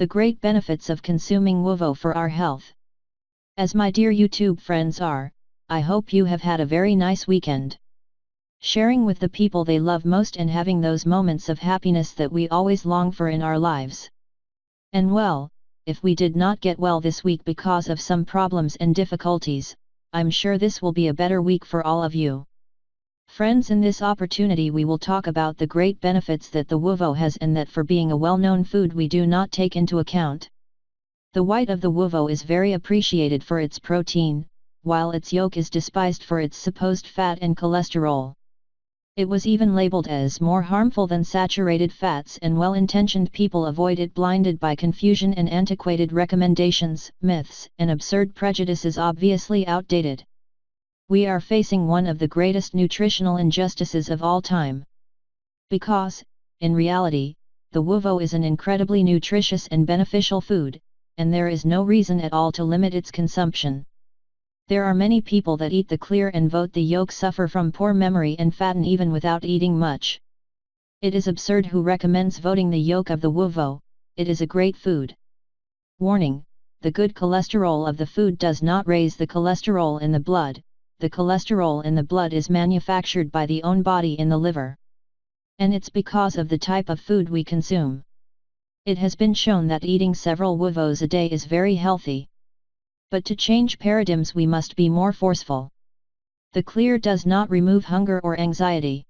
The great benefits of consuming uvo for our health. As my dear YouTube friends are, I hope you have had a very nice weekend. Sharing with the people they love most and having those moments of happiness that we always long for in our lives. And well, if we did not get well this week because of some problems and difficulties, I'm sure this will be a better week for all of you. Friends, in this opportunity we will talk about the great benefits that the uvo has and that for being a well-known food we do not take into account. The white of the uvo is very appreciated for its protein, while its yolk is despised for its supposed fat and cholesterol. It was even labeled as more harmful than saturated fats, and well-intentioned people avoid it blinded by confusion and antiquated recommendations, myths, and absurd prejudices obviously outdated. We are facing one of the greatest nutritional injustices of all time. Because, in reality, the uvo is an incredibly nutritious and beneficial food, and there is no reason at all to limit its consumption. There are many people that eat the clear and vote the yolk suffer from poor memory and fatten even without eating much. It is absurd who recommends voting the yolk of the uvo. It is a great food. Warning: the good cholesterol of the food does not raise the cholesterol in the blood. The cholesterol in the blood is manufactured by the own body in the liver. And it's because of the type of food we consume. It has been shown that eating several uvos a day is very healthy. But to change paradigms we must be more forceful. The clear does not remove hunger or anxiety.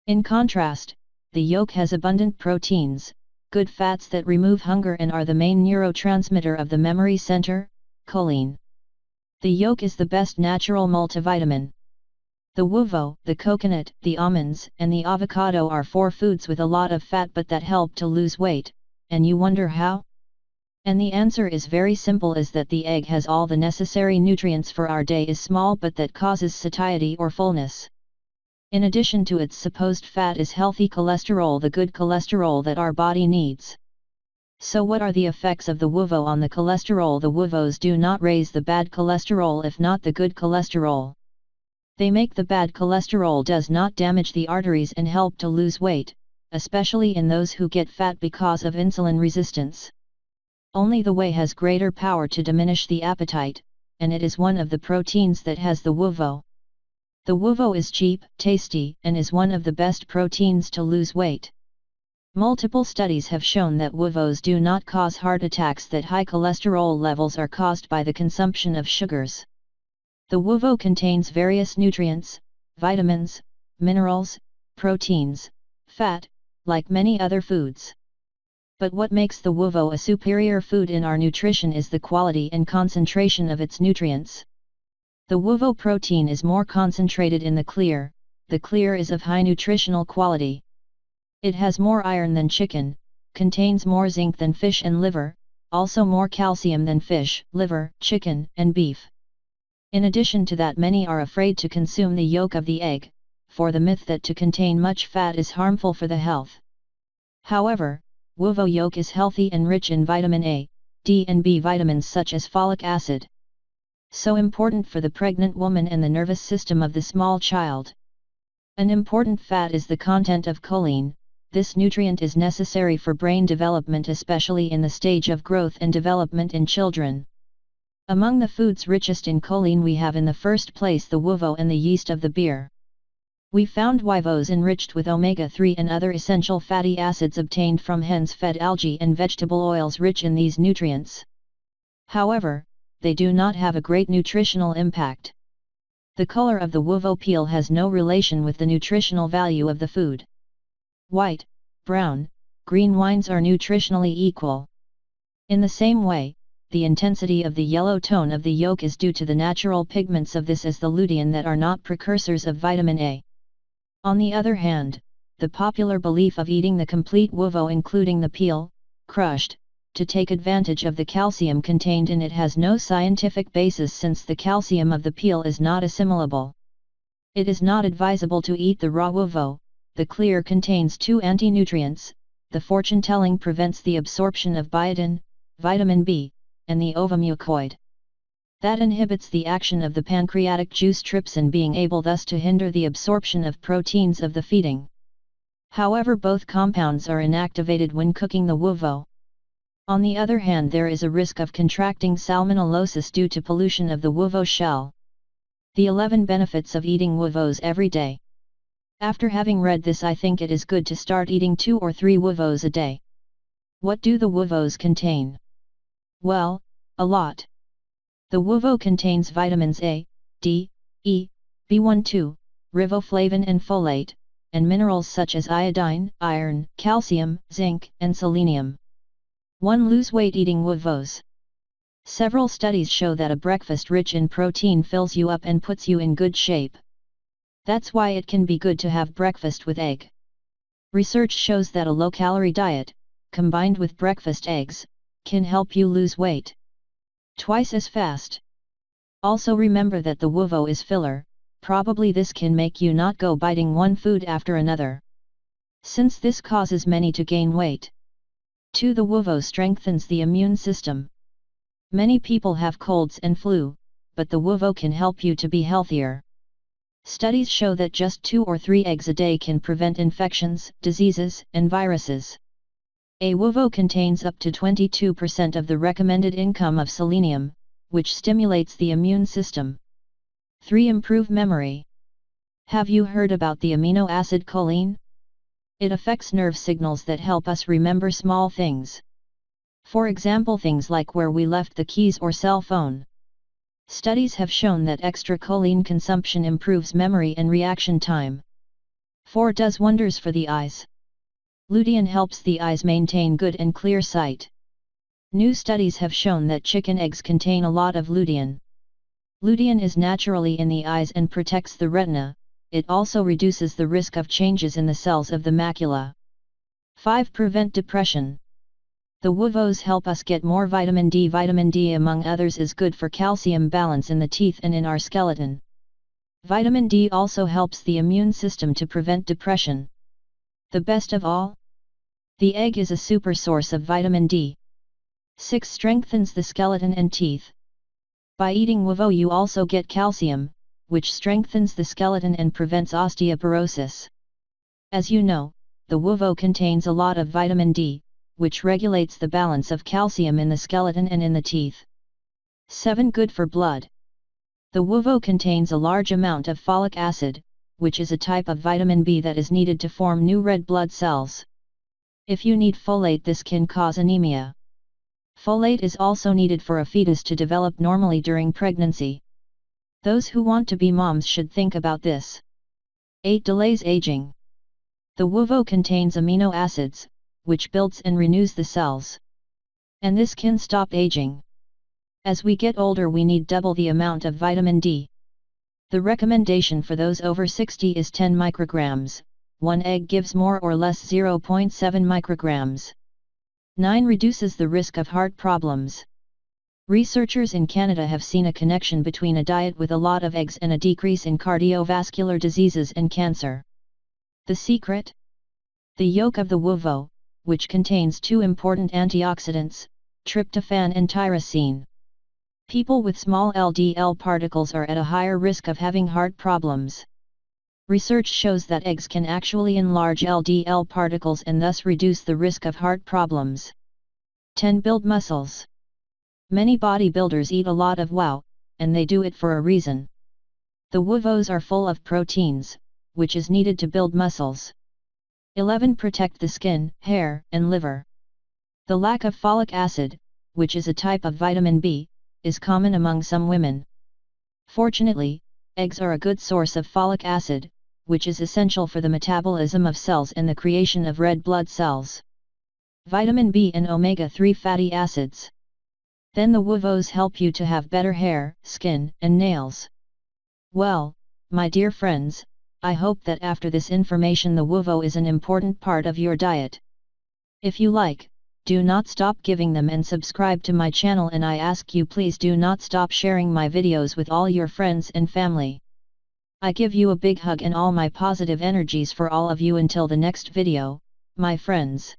In contrast, the yolk has abundant proteins, good fats that remove hunger and are the main neurotransmitter of the memory center, choline. The yolk is the best natural multivitamin. The uvo, the coconut, the almonds, and the avocado are 4 foods with a lot of fat but that help to lose weight, and you wonder how? And the answer is very simple, is that the egg has all the necessary nutrients for our day is small but that causes satiety or fullness. In addition to its supposed fat is healthy cholesterol, the good cholesterol that our body needs. So what are the effects of the uvo on the cholesterol? The uvos do not raise the bad cholesterol, if not the good cholesterol. They make the bad cholesterol does not damage the arteries and help to lose weight, especially in those who get fat because of insulin resistance. Only the whey has greater power to diminish the appetite, and it is one of the proteins that has the uvo. The uvo is cheap, tasty, and is one of the best proteins to lose weight. Multiple studies have shown that uvos do not cause heart attacks, that high cholesterol levels are caused by the consumption of sugars. The uvo contains various nutrients, vitamins, minerals, proteins, fat, like many other foods. But what makes the uvo a superior food in our nutrition is the quality and concentration of its nutrients. The uvo protein is more concentrated in the clear is of high nutritional quality. It has more iron than chicken, contains more zinc than fish and liver, also more calcium than fish, liver, chicken, and beef. In addition to that, many are afraid to consume the yolk of the egg, for the myth that to contain much fat is harmful for the health. However, uvo yolk is healthy and rich in vitamin A, D and B vitamins such as folic acid. So important for the pregnant woman and the nervous system of the small child. An important fat is the content of choline. This nutrient is necessary for brain development, especially in the stage of growth and development in children. Among the foods richest in choline we have in the first place the uvo and the yeast of the beer. We found uvos enriched with omega-3 and other essential fatty acids obtained from hens fed algae and vegetable oils rich in these nutrients. However, they do not have a great nutritional impact. The color of the uvo peel has no relation with the nutritional value of the food. White, brown, green wines are nutritionally equal. In the same way, the intensity of the yellow tone of the yolk is due to the natural pigments of this as the lutein that are not precursors of vitamin A. On the other hand, the popular belief of eating the complete uvo including the peel, crushed, to take advantage of the calcium contained in it has no scientific basis, since the calcium of the peel is not assimilable. It is not advisable to eat the raw uvo. The clear contains 2 anti-nutrients, the fortune-telling prevents the absorption of biotin, vitamin B, and the ovomucoid. That inhibits the action of the pancreatic juice trypsin, being able thus to hinder the absorption of proteins of the feeding. However, both compounds are inactivated when cooking the uvo. On the other hand, there is a risk of contracting salmonellosis due to pollution of the uovo shell. The 11 benefits of eating uovos every day. After having read this, I think it is good to start eating 2 or 3 uovos a day. What do the uovos contain? Well, a lot. The uovo contains vitamins A, D, E, B12, riboflavin and folate, and minerals such as iodine, iron, calcium, zinc, and selenium. 1. Lose weight eating uovos. Several studies show that a breakfast rich in protein fills you up and puts you in good shape. That's why it can be good to have breakfast with egg. Research shows that a low-calorie diet, combined with breakfast eggs, can help you lose weight twice as fast. Also remember that the uovo is filler, probably this can make you not go biting one food after another, since this causes many to gain weight. 2. The uovo strengthens the immune system. Many people have colds and flu, but the uovo can help you to be healthier. Studies show that just 2 or 3 eggs a day can prevent infections, diseases, and viruses. A uovo contains up to 22% of the recommended income of selenium, which stimulates the immune system. 3. Improve memory. Have you heard about the amino acid choline? It affects nerve signals that help us remember small things. For example, things like where we left the keys or cell phone. Studies have shown that extra choline consumption improves memory and reaction time. 4. Does wonders for the eyes. Lutein helps the eyes maintain good and clear sight. New studies have shown that chicken eggs contain a lot of lutein. Lutein is naturally in the eyes and protects the retina. It also reduces the risk of changes in the cells of the macula. 5. Prevent depression. The uovos help us get more vitamin D. Vitamin D, among others, is good for calcium balance in the teeth and in our skeleton. Vitamin D also helps the immune system to prevent depression. The best of all? The egg is a super source of vitamin D. 6. Strengthens the skeleton and teeth. By eating uovo you also get calcium, which strengthens the skeleton and prevents osteoporosis. As you know, the uovo contains a lot of vitamin D, which regulates the balance of calcium in the skeleton and in the teeth. 7. Good for blood. The uovo contains a large amount of folic acid, which is a type of vitamin B that is needed to form new red blood cells. If you need folate, this can cause anemia. Folate is also needed for a fetus to develop normally during pregnancy. Those who want to be moms should think about this. 8. Delays aging. The uovo contains amino acids, which builds and renews the cells. And this can stop aging. As we get older, we need double the amount of vitamin D. The recommendation for those over 60 is 10 micrograms, one egg gives more or less 0.7 micrograms. 9. Reduces the risk of heart problems. Researchers in Canada have seen a connection between a diet with a lot of eggs and a decrease in cardiovascular diseases and cancer. The secret? The yolk of the uovo, which contains 2 important antioxidants, tryptophan and tyrosine. People with small LDL particles are at a higher risk of having heart problems. Research shows that eggs can actually enlarge LDL particles and thus reduce the risk of heart problems. 10. Build muscles. Many bodybuilders eat a lot of uovo, and they do it for a reason. The uovos are full of proteins, which is needed to build muscles. 11. Protect the skin, hair, and liver. The lack of folic acid, which is a type of vitamin B, is common among some women. Fortunately, eggs are a good source of folic acid, which is essential for the metabolism of cells and the creation of red blood cells. Vitamin B and omega-3 fatty acids. Then the uovos help you to have better hair, skin, and nails. Well, my dear friends, I hope that after this information the uovo is an important part of your diet. If you like, do not stop giving them and subscribe to my channel, and I ask you please do not stop sharing my videos with all your friends and family. I give you a big hug and all my positive energies for all of you until the next video, my friends.